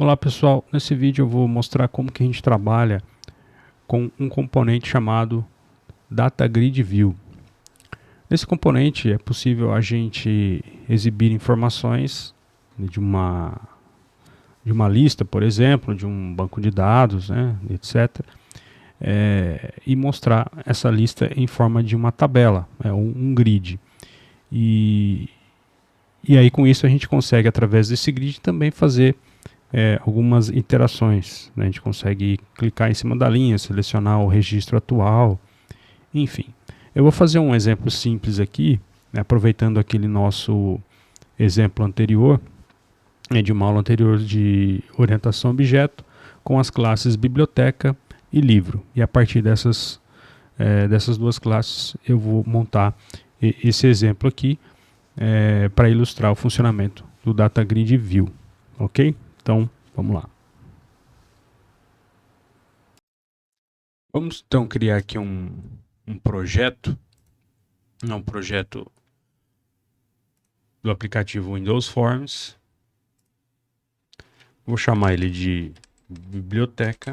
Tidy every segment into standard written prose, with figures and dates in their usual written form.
Olá pessoal, nesse vídeo eu vou mostrar como que a gente trabalha com um componente chamado DataGridView. Nesse componente é possível a gente exibir informações de uma lista, por exemplo, de um banco de dados, né, etc. E mostrar essa lista em forma de uma tabela, um grid. E aí com isso a gente consegue, através desse grid, também fazer algumas interações, né? A gente consegue clicar em cima da linha, selecionar o registro atual, enfim. Eu vou fazer um exemplo simples aqui, né, aproveitando aquele nosso exemplo anterior, de uma aula anterior de orientação a objeto, com as classes biblioteca e livro. E a partir dessas duas classes eu vou montar esse exemplo aqui para ilustrar o funcionamento do DataGridView, ok? Então, vamos lá. Vamos então criar aqui um projeto, um projeto do aplicativo Windows Forms. Vou chamar ele de biblioteca.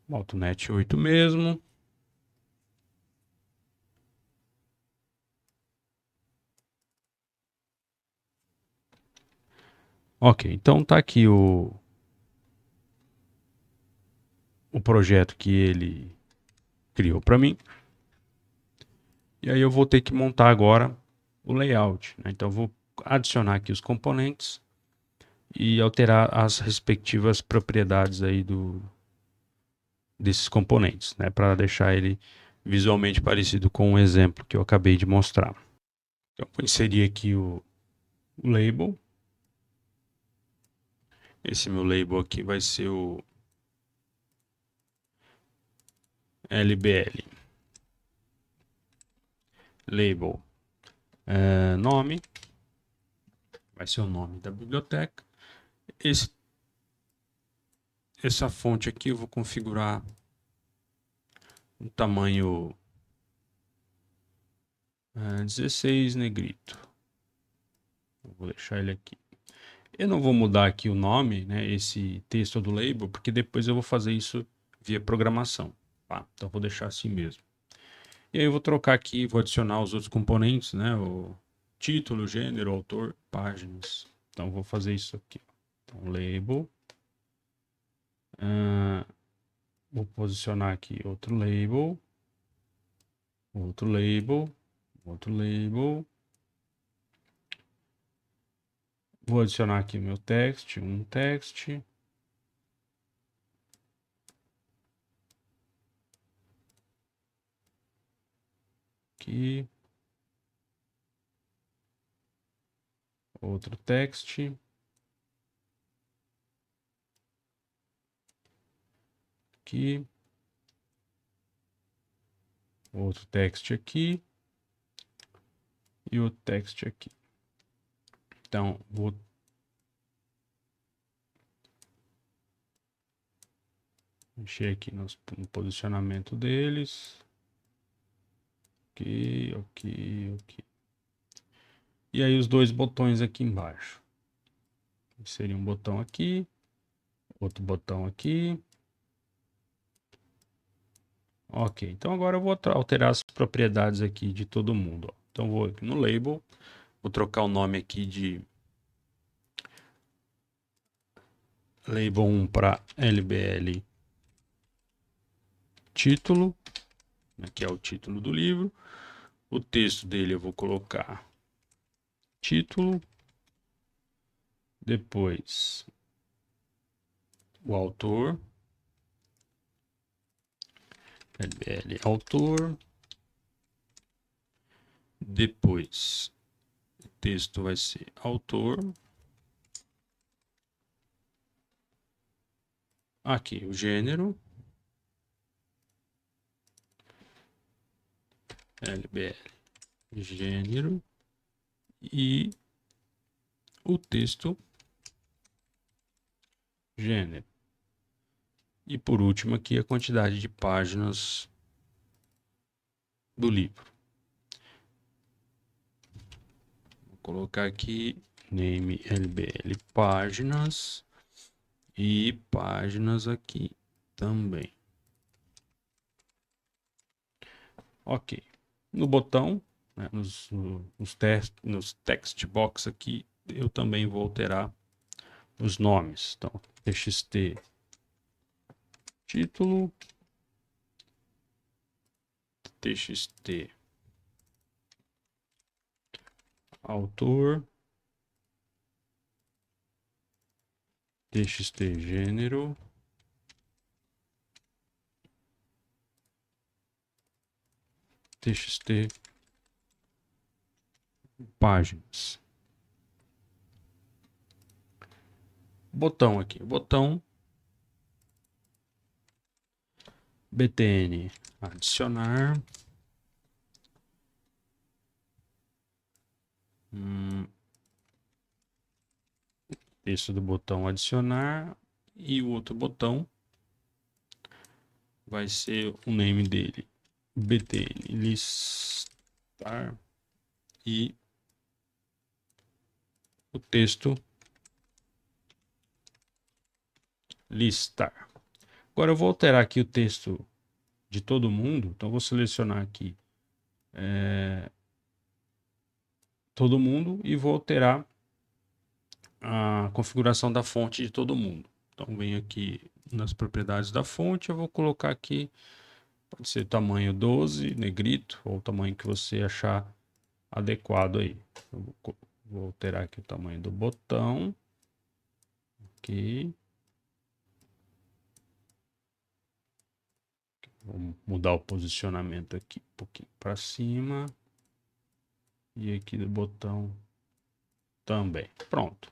AutoNet 8 mesmo. Ok, então tá aqui o projeto que ele criou para mim. E aí eu vou ter que montar agora o layout, né? Então eu vou adicionar aqui os componentes e alterar as respectivas propriedades aí desses componentes, né? Para deixar ele visualmente parecido com o exemplo que eu acabei de mostrar. Então vou inserir aqui o label. Esse meu label aqui vai ser o LBL. Label nome. Vai ser o nome da biblioteca. Essa fonte aqui eu vou configurar um tamanho 16 negrito. Vou deixar ele aqui. Eu não vou mudar aqui o nome, né, esse texto do label, porque depois eu vou fazer isso via programação. Tá? Então vou deixar assim mesmo. E aí eu vou trocar aqui, vou adicionar os outros componentes, né, o título, gênero, autor, páginas. Então vou fazer isso aqui. Então label. Vou posicionar aqui outro label. Outro label. Outro label. Vou adicionar aqui o meu text, um text. Aqui. Outro text. Aqui. Outro text aqui. E o text aqui. Então, vou mexer aqui no posicionamento deles. Ok, ok, ok. E aí os dois botões aqui embaixo. Seria um botão aqui. Outro botão aqui. Ok, então agora eu vou alterar as propriedades aqui de todo mundo. Ó. Então vou aqui no label. Vou trocar o nome aqui de label 1 para LBL título, que é o título do livro. O texto dele eu vou colocar título, depois o autor, LBL autor, depois o texto vai ser autor, aqui o gênero, LBL gênero e o texto gênero. E por último aqui a quantidade de páginas do livro. Vou colocar aqui name LBL páginas e páginas aqui também. Ok. No botão, né, nos text box aqui, eu também vou alterar os nomes. Então, txt título, txt autor, txt gênero, txt páginas. Botão aqui, botão btn adicionar, texto do botão adicionar, e o outro botão vai ser o name dele, btn listar, e o texto listar. Agora eu vou alterar aqui o texto de todo mundo, então eu vou selecionar aqui todo mundo e vou alterar a configuração da fonte de todo mundo. Então venho aqui nas propriedades da fonte, eu vou colocar aqui, pode ser tamanho 12, negrito, ou o tamanho que você achar adequado aí. Eu vou alterar aqui o tamanho do botão. Ok. Vou mudar o posicionamento aqui um pouquinho para cima. E aqui do botão também. Pronto.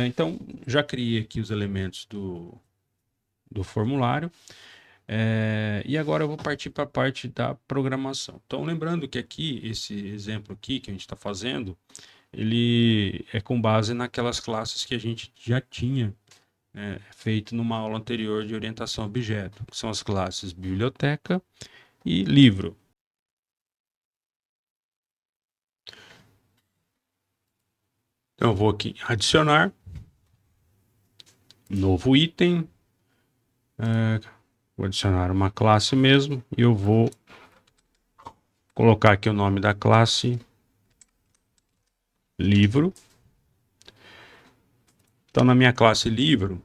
Então, já criei aqui os elementos do formulário. E agora eu vou partir para a parte da programação. Então, lembrando que aqui, esse exemplo aqui que a gente está fazendo, ele é com base naquelas classes que a gente já tinha feito numa aula anterior de orientação a objeto, que são as classes biblioteca e livro. Então, eu vou aqui adicionar, novo item, vou adicionar uma classe mesmo, e eu vou colocar aqui o nome da classe livro. Então, na minha classe livro,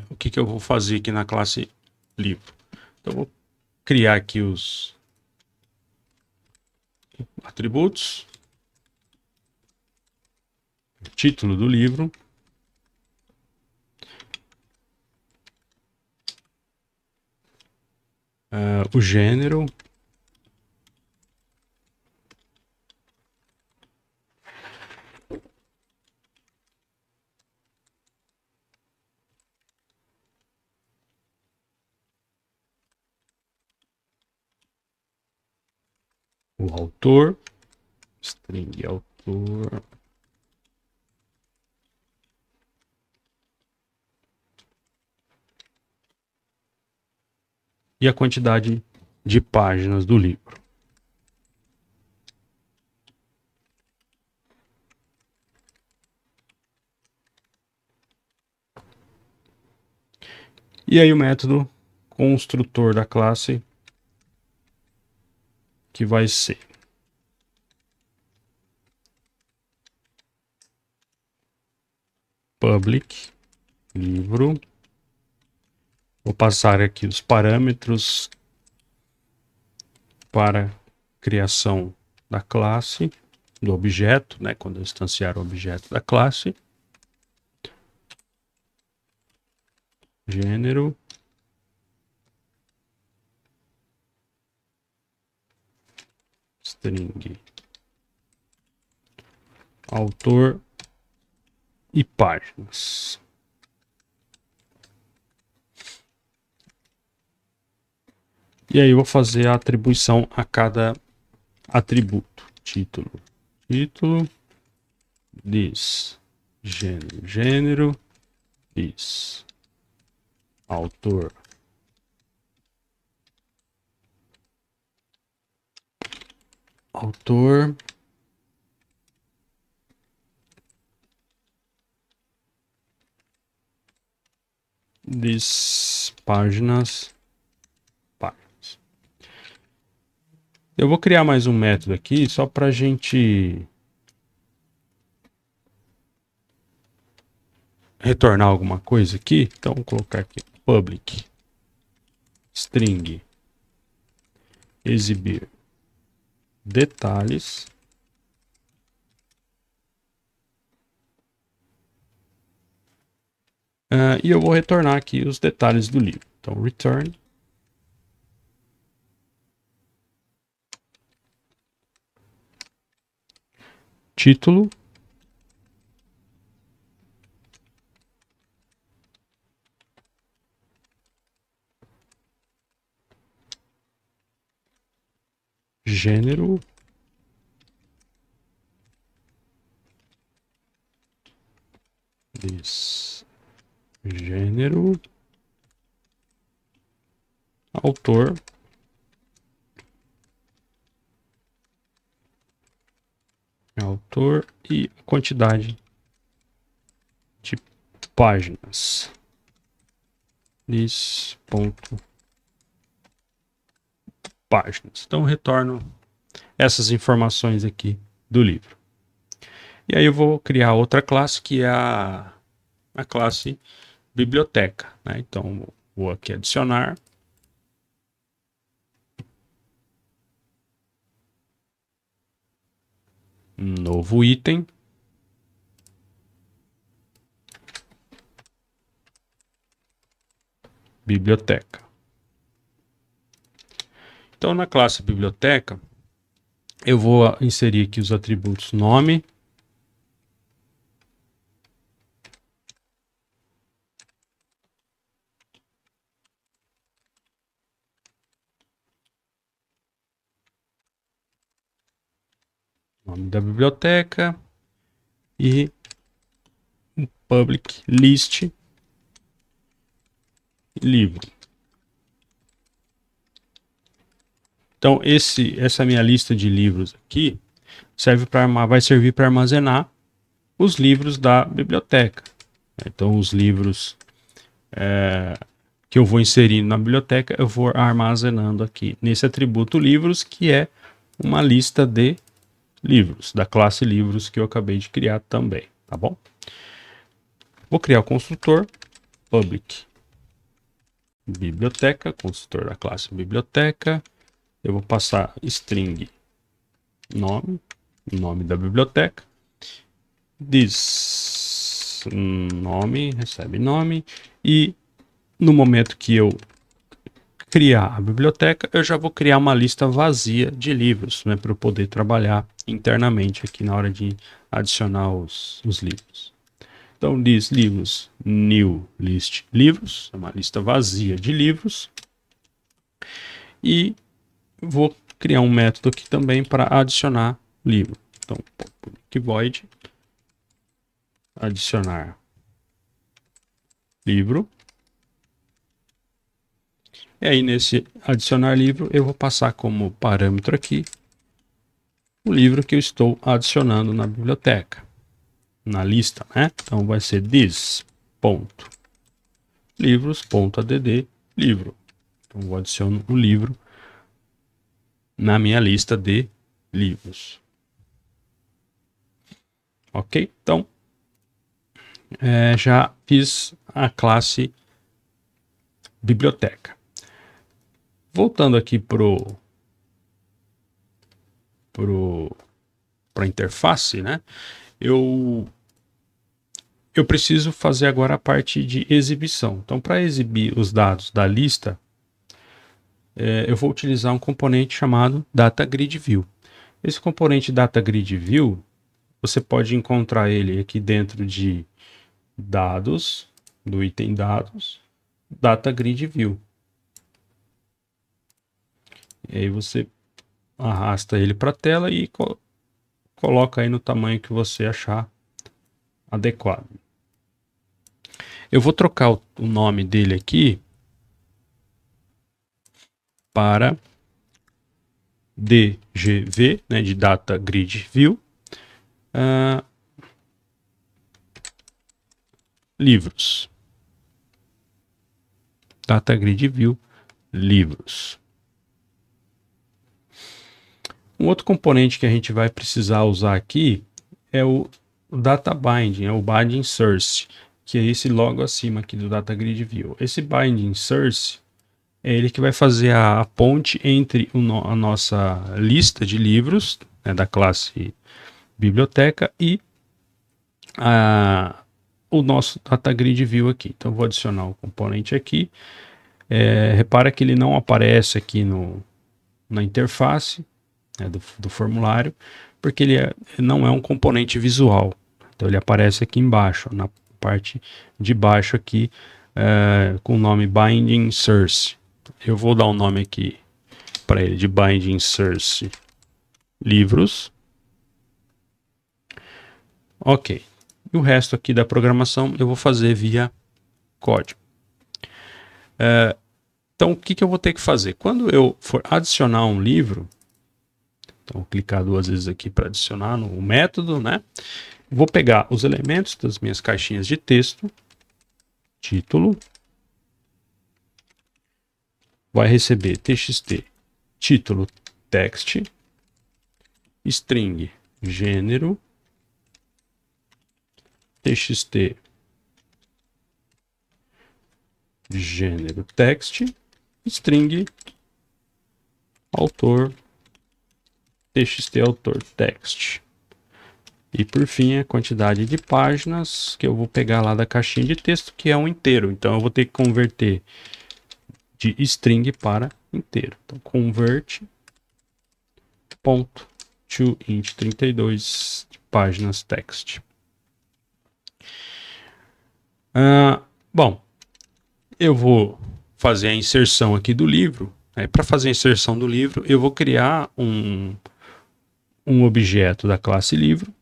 o que eu vou fazer aqui na classe livro? Então, eu vou criar aqui os atributos, título do livro, o gênero, o autor, string autor, e a quantidade de páginas do livro. E aí o método construtor da classe, que vai ser public livro. Vou passar aqui os parâmetros para criação da classe, do objeto, né, quando eu instanciar o objeto da classe. Gênero, string, autor e páginas. E aí eu vou fazer a atribuição a cada atributo. Título, this, gênero, this, autor, páginas. Eu vou criar mais um método aqui só para a gente retornar alguma coisa aqui. Então, vou colocar aqui public string exibir detalhes. E eu vou retornar aqui os detalhes do livro. Então, return título, gênero, gênero, autor, e quantidade de páginas. Páginas. Então, retorno essas informações aqui do livro. E aí eu vou criar outra classe que é a classe biblioteca, né? Então, vou aqui adicionar um novo item. Biblioteca. Então, na classe biblioteca, eu vou inserir aqui os atributos nome, nome da biblioteca e public list livro. Então, essa minha lista de livros aqui vai servir para armazenar os livros da biblioteca. Então, os livros que eu vou inserindo na biblioteca, eu vou armazenando aqui nesse atributo livros, que é uma lista de livros, da classe livros que eu acabei de criar também, tá bom? Vou criar o construtor public biblioteca, construtor da classe biblioteca. Eu vou passar string nome da biblioteca. Nome, recebe nome. E no momento que eu criar a biblioteca, eu já vou criar uma lista vazia de livros, né, para eu poder trabalhar internamente aqui na hora de adicionar os livros. Então, diz livros, new list livros, é uma lista vazia de livros. E vou criar um método aqui também para adicionar livro. Então, public void adicionar livro. E aí, nesse adicionar livro, eu vou passar como parâmetro aqui o livro que eu estou adicionando na biblioteca, na lista, né? Então, vai ser this.livros.add livro. Então, vou adicionar o livro na minha lista de livros. Ok? Então, já fiz a classe biblioteca. Voltando aqui para a interface, né? Eu preciso fazer agora a parte de exibição. Então, para exibir os dados da lista, eu vou utilizar um componente chamado DataGridView. Esse componente DataGridView, você pode encontrar ele aqui dentro de dados, do item dados, DataGridView. E aí você arrasta ele para a tela e coloca aí no tamanho que você achar adequado. Eu vou trocar o nome dele aqui para DGV, né, de Data Grid View, livros. Data Grid View livros. Um outro componente que a gente vai precisar usar aqui é o Data Binding, é o Binding Source, que é esse logo acima aqui do Data Grid View. Esse Binding Source é ele que vai fazer a ponte entre a nossa lista de livros, né, da classe biblioteca e o nosso Data Grid View aqui. Então eu vou adicionar o componente aqui. Repara que ele não aparece aqui na interface, né, do formulário, porque ele não é um componente visual. Então ele aparece aqui embaixo, na parte de baixo aqui, com o nome Binding Source. Eu vou dar um nome aqui para ele de Binding Source livros. Ok. E o resto aqui da programação eu vou fazer via código. Então o que eu vou ter que fazer? Quando eu for adicionar um livro, então vou clicar 2 vezes aqui para adicionar no método, né? Vou pegar os elementos das minhas caixinhas de texto, título, vai receber txt título text, string gênero, txt gênero text, string autor, txt autor text. E por fim, a quantidade de páginas que eu vou pegar lá da caixinha de texto, que é um inteiro. Então eu vou ter que converter de string para inteiro. Então convert ponto to int 32 páginas text. Bom, eu vou fazer a inserção aqui do livro. Para fazer a inserção do livro, eu vou criar um objeto da classe livro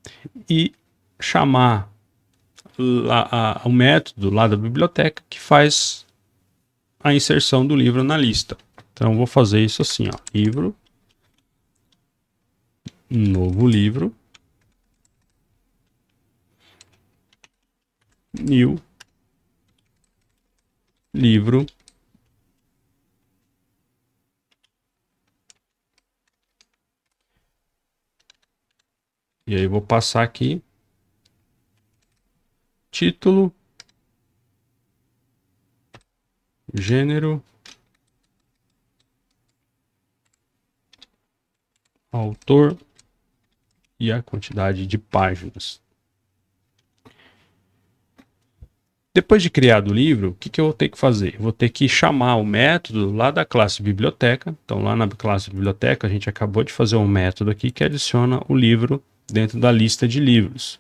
e chamar o método lá da biblioteca que faz a inserção do livro na lista. Então eu vou fazer isso assim, ó, livro, novo livro, new livro, e aí eu vou passar aqui título, gênero, autor e a quantidade de páginas. Depois de criado o livro, o que eu vou ter que fazer? Eu vou ter que chamar o método lá da classe biblioteca. Então lá na classe biblioteca a gente acabou de fazer um método aqui que adiciona o livro dentro da lista de livros.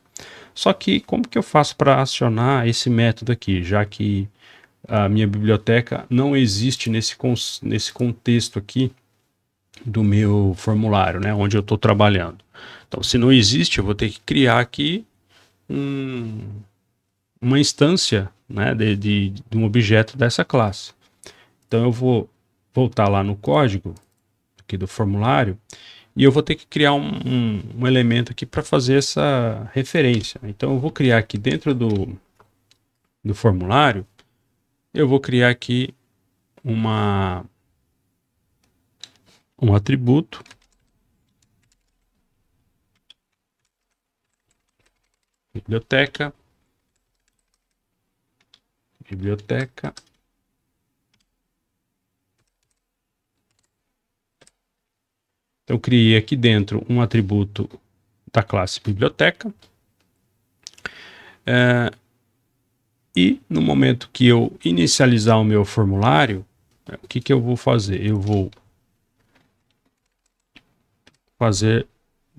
Só que como que eu faço para acionar esse método aqui, já que a minha biblioteca não existe nesse contexto aqui do meu formulário, né, onde eu estou trabalhando. Então, se não existe, eu vou ter que criar aqui uma instância, né, de um objeto dessa classe. Então, eu vou voltar lá no código aqui do formulário e eu vou ter que criar um elemento aqui para fazer essa referência. Então, eu vou criar aqui dentro do formulário, eu vou criar aqui um atributo biblioteca. Então, eu criei aqui dentro um atributo da classe biblioteca. E no momento que eu inicializar o meu formulário, o que eu vou fazer? Eu vou fazer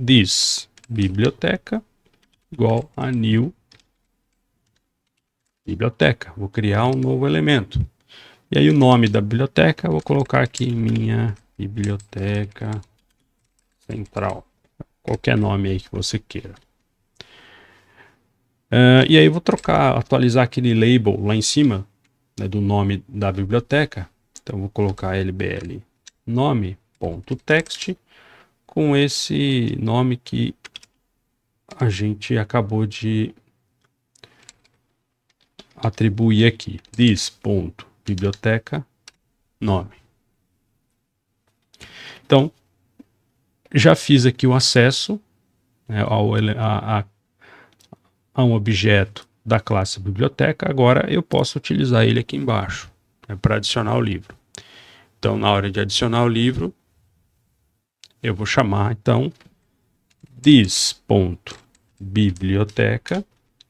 this biblioteca igual a new biblioteca. Vou criar um novo elemento. E aí o nome da biblioteca eu vou colocar aqui minha biblioteca central. Qualquer nome aí que você queira. E aí eu vou atualizar aquele label lá em cima, né, do nome da biblioteca. Então eu vou colocar lbl nome.text com esse nome que a gente acabou de atribuir aqui, this ponto biblioteca nome. Então, já fiz aqui o acesso, né, a um objeto da classe biblioteca. Agora eu posso utilizar ele aqui embaixo, né, para adicionar o livro. Então, na hora de adicionar o livro, eu vou chamar, então, this.biblioteca,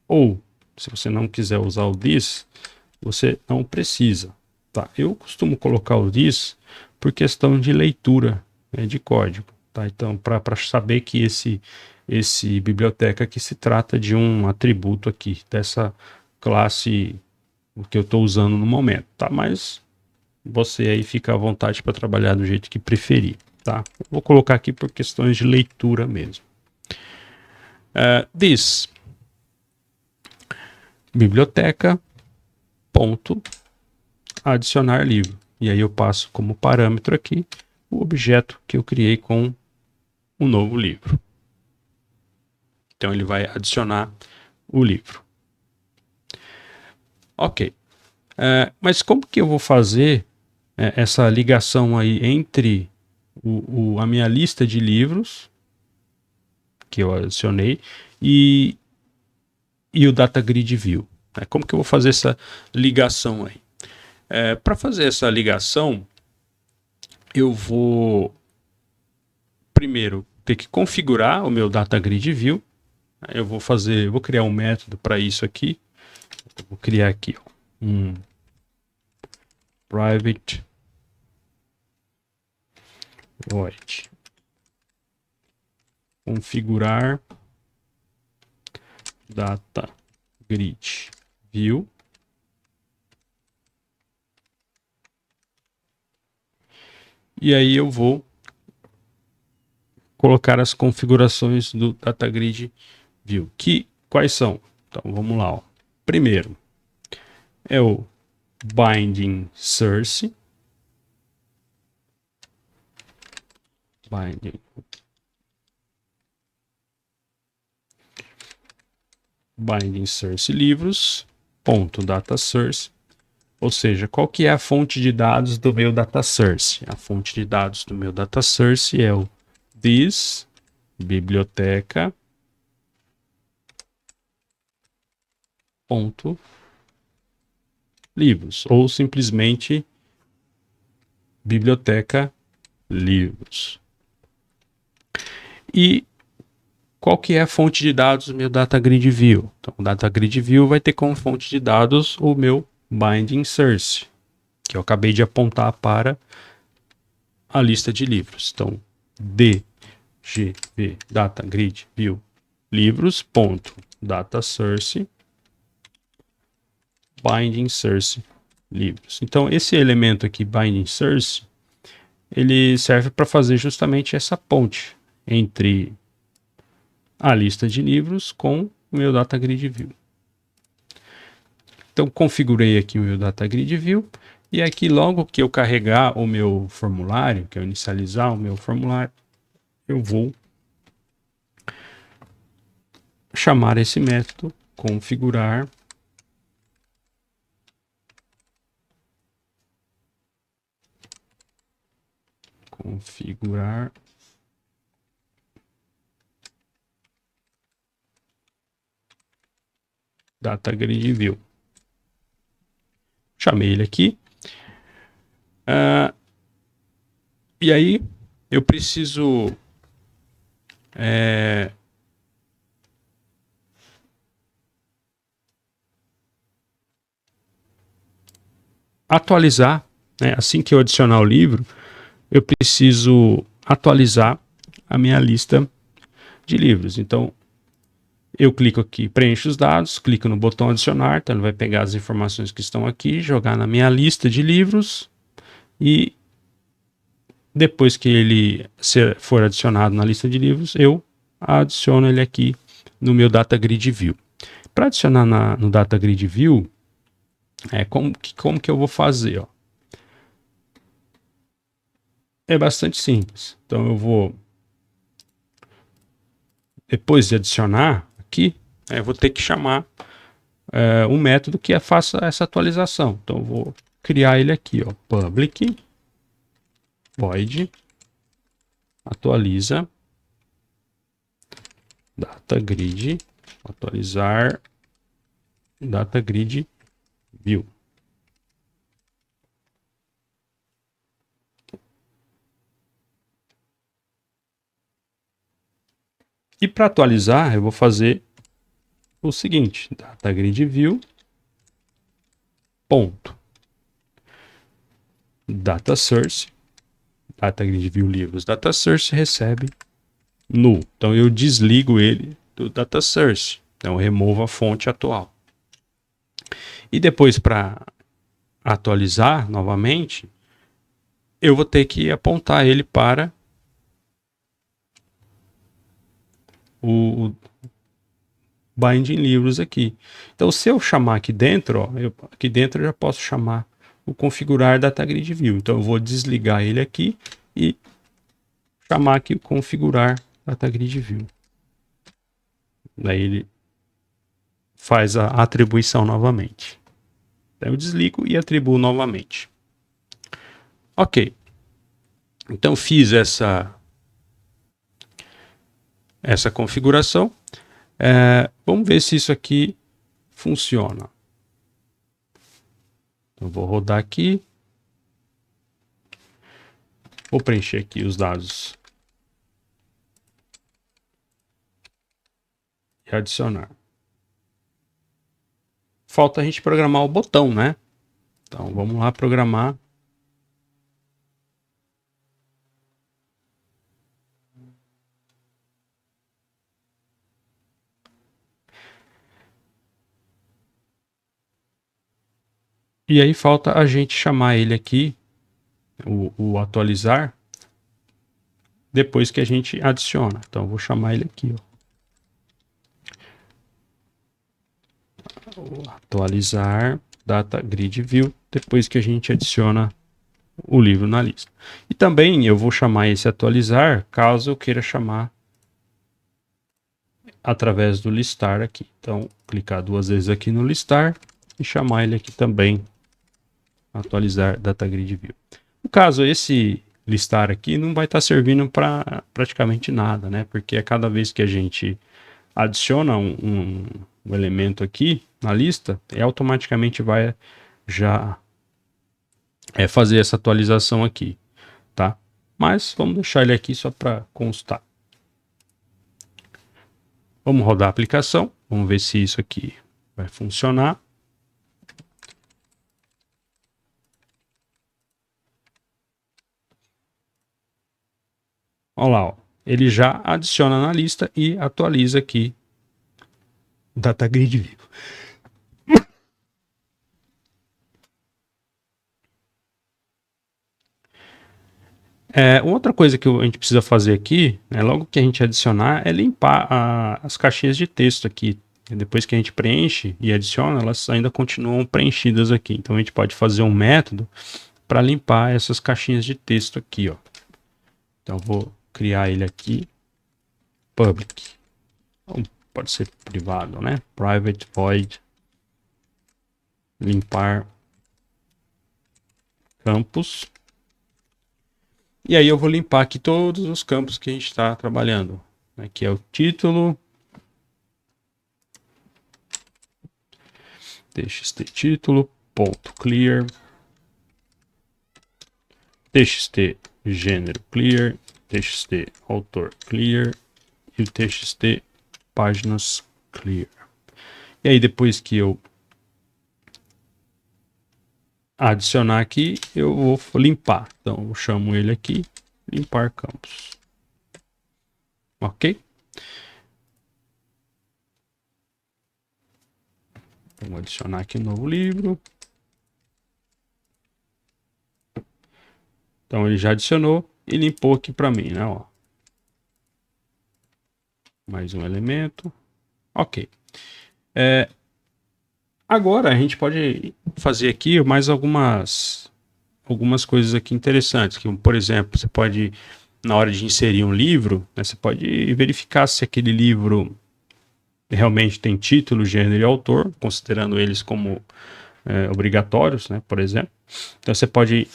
ou, se você não quiser usar o this, você não precisa. Tá? Eu costumo colocar o this por questão de leitura, né, de código. Tá? Então, para saber que esse biblioteca aqui se trata de um atributo aqui, dessa classe que eu estou usando no momento. Tá? Mas você aí fica à vontade para trabalhar do jeito que preferir. Tá? Eu vou colocar aqui por questões de leitura mesmo. This biblioteca ponto adicionar livro. E aí eu passo como parâmetro aqui o objeto que eu criei com um novo livro. Então ele vai adicionar o livro. Ok. Mas como que eu vou fazer essa ligação aí entre a minha lista de livros que eu adicionei e o Data Grid View? Como que eu vou fazer essa ligação aí? Para fazer essa ligação, eu vou primeiro ter que configurar o meu Data Grid View. Eu vou criar um método para isso aqui. Eu vou criar aqui um private void configurar Data Grid View. E aí eu vou colocar as configurações do Data Grid View. Quais são? Então vamos lá. Primeiro é o binding source. Binding source livros ponto data source. Ou seja, qual que é a fonte de dados do meu data source? A fonte de dados do meu data source é o this biblioteca ponto livros, ou simplesmente biblioteca livros. E qual que é a fonte de dados do meu Data Grid View? Então, o Data Grid View vai ter como fonte de dados o meu binding source, que eu acabei de apontar para a lista de livros. Então, dgv Data Grid View livros ponto data source binding source livros. Então, esse elemento aqui, binding source, ele serve para fazer justamente essa ponte entre a lista de livros com o meu Data Grid View. Então, configurei aqui o meu Data Grid View, e aqui logo que eu carregar o meu formulário, que eu inicializar o meu formulário, eu vou chamar esse método configurar Data Grid View. Chamei ele aqui. E aí eu preciso atualizar, né? Assim que eu adicionar o livro, eu preciso atualizar a minha lista de livros. Então, eu clico aqui, preencho os dados, clico no botão adicionar, então ele vai pegar as informações que estão aqui, jogar na minha lista de livros, e depois que ele for adicionado na lista de livros, eu adiciono ele aqui no meu Data Grid View. Para adicionar no Data Grid View, como que eu vou fazer? Ó? É bastante simples. Então eu vou, depois de adicionar aqui, eu vou ter que chamar um método que faça essa atualização. Então eu vou criar ele aqui, ó, public void atualiza data grid, atualizar data grid view. E para atualizar, eu vou fazer o seguinte, data grid view ponto data source, data grid view livros, data source recebe null. Então eu desligo ele do data source. Então eu removo a fonte atual. E depois, para atualizar novamente, eu vou ter que apontar ele para o binding livros aqui. Então, se eu chamar aqui dentro, ó, aqui dentro eu já posso chamar o configurar data grid view. Então eu vou desligar ele aqui e chamar aqui o configurar data grid view. Daí ele faz a atribuição novamente. Então eu desligo e atribuo novamente. Ok. Então fiz essa configuração. Vamos ver se isso aqui funciona. Então vou rodar aqui. Vou preencher aqui os dados. E adicionar. Falta a gente programar o botão, né? Então vamos lá programar. E aí falta a gente chamar ele aqui, o atualizar, depois que a gente adiciona. Então eu vou chamar ele aqui, ó. Atualizar data grid view, depois que a gente adiciona o livro na lista. E também eu vou chamar esse atualizar caso eu queira chamar através do listar aqui. Então, clicar duas vezes aqui no listar e chamar ele aqui também, atualizar data grid view. No caso, esse listar aqui não vai estar servindo para praticamente nada, né? Porque a cada vez que a gente adiciona um elemento aqui na lista, automaticamente vai já fazer essa atualização aqui, tá? Mas vamos deixar ele aqui só para constar. Vamos rodar a aplicação, vamos ver se isso aqui vai funcionar. Olha lá, ó. Ele já adiciona na lista e atualiza aqui data grid view. Outra coisa que a gente precisa fazer aqui, né, logo que a gente adicionar, é limpar as caixinhas de texto aqui. Depois que a gente preenche e adiciona, elas ainda continuam preenchidas aqui. Então a gente pode fazer um método para limpar essas caixinhas de texto aqui, ó. Então vou criar ele aqui, public. Então, pode ser privado, né? Private void limpar campos. E aí eu vou limpar aqui todos os campos que a gente está trabalhando. Aqui é o título. TXT título, ponto clear. TXT gênero clear. TXT autor clear. E o TXT páginas clear. E aí depois que eu adicionar aqui, eu vou limpar. Então eu chamo ele aqui, limpar campos. Ok? Vamos adicionar aqui um novo livro. Então ele já adicionou e limpou aqui para mim, né? Ó. Mais um elemento. Ok. Agora a gente pode fazer aqui mais algumas coisas aqui interessantes. Que, por exemplo, você pode, na hora de inserir um livro, né, você pode verificar se aquele livro realmente tem título, gênero e autor, considerando eles como obrigatórios, né, por exemplo. Então você pode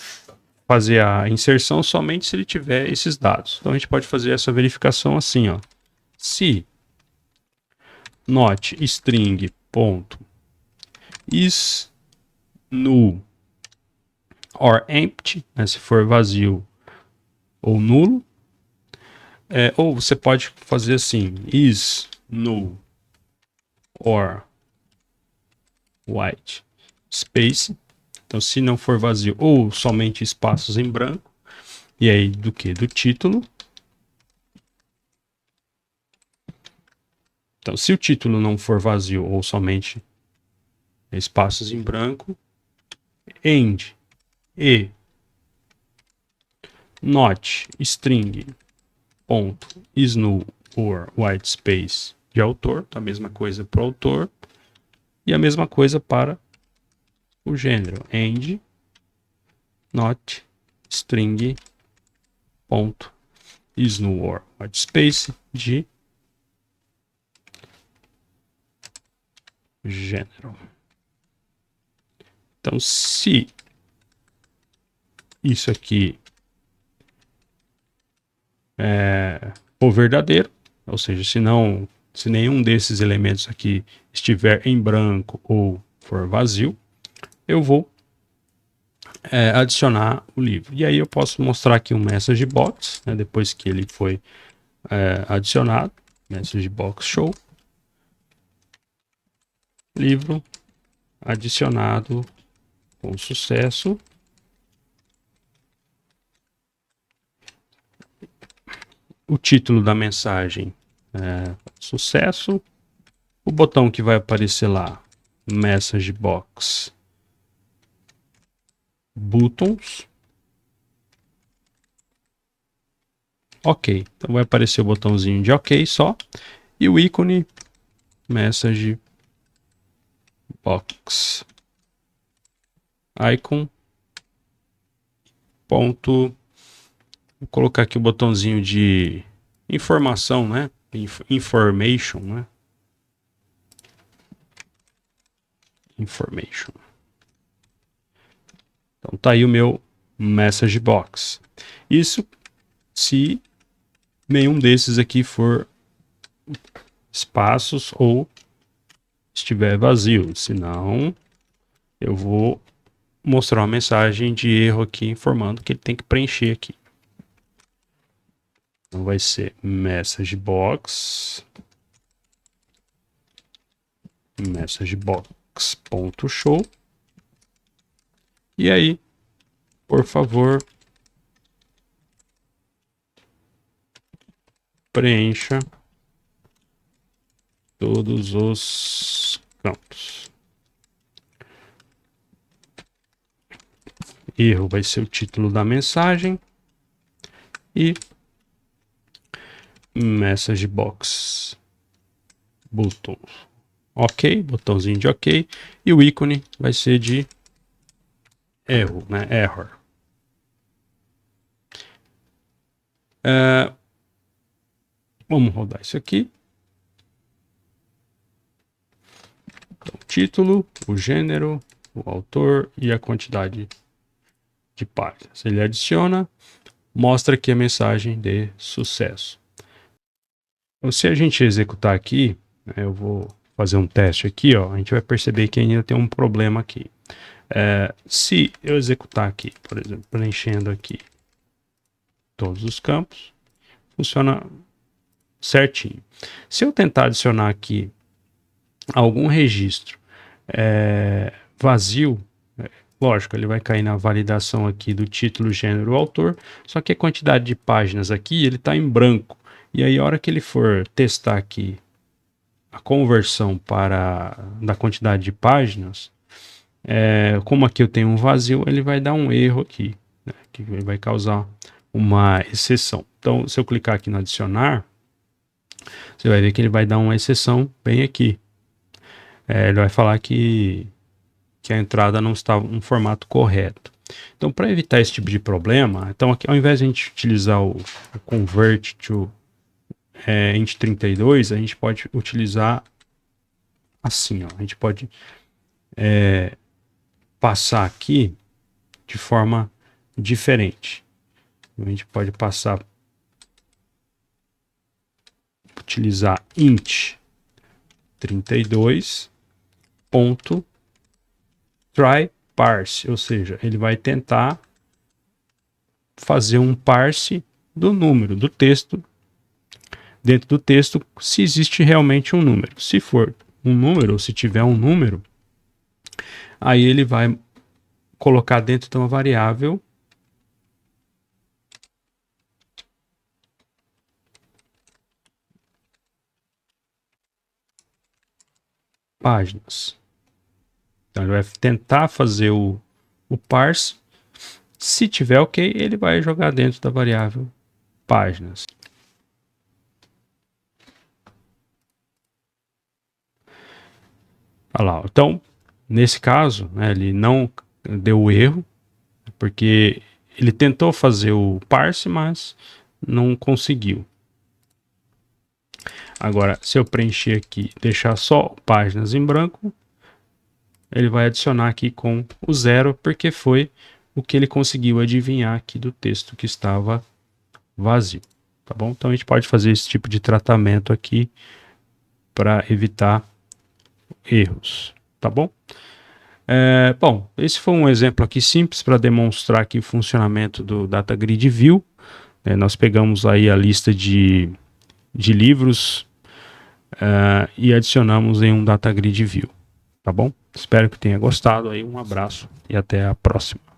fazer a inserção somente se ele tiver esses dados. Então a gente pode fazer essa verificação assim, ó. Se not string ponto is null or empty, né, se for vazio ou nulo, ou você pode fazer assim, is null or white space. Então, se não for vazio ou somente espaços em branco, e aí do que? Do título. Então, se o título não for vazio ou somente espaços em branco, end e not string ponto is null or white space de autor, então a mesma coisa para o autor e a mesma coisa para o gênero, end not string ponto is null or white space de gênero. Então, se isso aqui for verdadeiro, ou seja, se nenhum desses elementos aqui estiver em branco ou for vazio, eu vou adicionar o livro. E aí eu posso mostrar aqui um message box, né, depois que ele foi adicionado, message box show, livro adicionado com sucesso. O título da mensagem é sucesso. O botão que vai aparecer lá, message box buttons. Ok, então vai aparecer o botãozinho de ok só. E o ícone message box icon ponto. Vou colocar aqui o botãozinho de informação, né? Information, né? Information. Então tá aí o meu message box. Isso se nenhum desses aqui for espaços ou estiver vazio. Senão, eu vou mostrar uma mensagem de erro aqui informando que ele tem que preencher aqui. Então vai ser message box ponto show. E aí, por favor, preencha todos os campos. Erro vai ser o título da mensagem e message box button. Ok, botãozinho de ok. E o ícone vai ser de erro, né? Error. Vamos rodar isso aqui. Então, o título, o gênero, o autor e a quantidade de páginas. Ele adiciona, mostra aqui a mensagem de sucesso. Então, se a gente executar aqui, eu vou fazer um teste aqui, ó, a gente vai perceber que ainda tem um problema aqui. Se eu executar aqui, por exemplo, preenchendo aqui todos os campos, funciona certinho. Se eu tentar adicionar aqui algum registro vazio, lógico, ele vai cair na validação aqui do título, gênero, autor, só que a quantidade de páginas aqui, ele está em branco. E aí, a hora que ele for testar aqui a conversão da quantidade de páginas, como aqui eu tenho um vazio, ele vai dar um erro aqui, né, que vai causar uma exceção. Então, se eu clicar aqui no adicionar, você vai ver que ele vai dar uma exceção bem aqui. Ele vai falar que a entrada não está no formato correto. Então, para evitar esse tipo de problema, então aqui, ao invés de a gente utilizar o convert to int 32, a gente pode utilizar assim, ó. A gente pode passar aqui de forma diferente. A gente pode passar, utilizar int 32.try parse, ou seja, ele vai tentar fazer um parse do número, do texto, dentro do texto, se existe realmente um número. Se for um número, ou se tiver um número, aí ele vai colocar dentro de uma variável páginas. Então ele vai tentar fazer o parse. Se tiver ok, ele vai jogar dentro da variável páginas. Olha lá. Então, nesse caso, né, ele não deu erro, porque ele tentou fazer o parse, mas não conseguiu. Agora, se eu preencher aqui, deixar só páginas em branco, ele vai adicionar aqui com o 0, porque foi o que ele conseguiu adivinhar aqui do texto que estava vazio. Tá bom? Então a gente pode fazer esse tipo de tratamento aqui para evitar erros. Tá bom? Bom, esse foi um exemplo aqui simples para demonstrar aqui o funcionamento do Data Grid View. Nós pegamos aí a lista de livros e adicionamos em um Data Grid View. Tá bom? Espero que tenha gostado aí. Um abraço e até a próxima.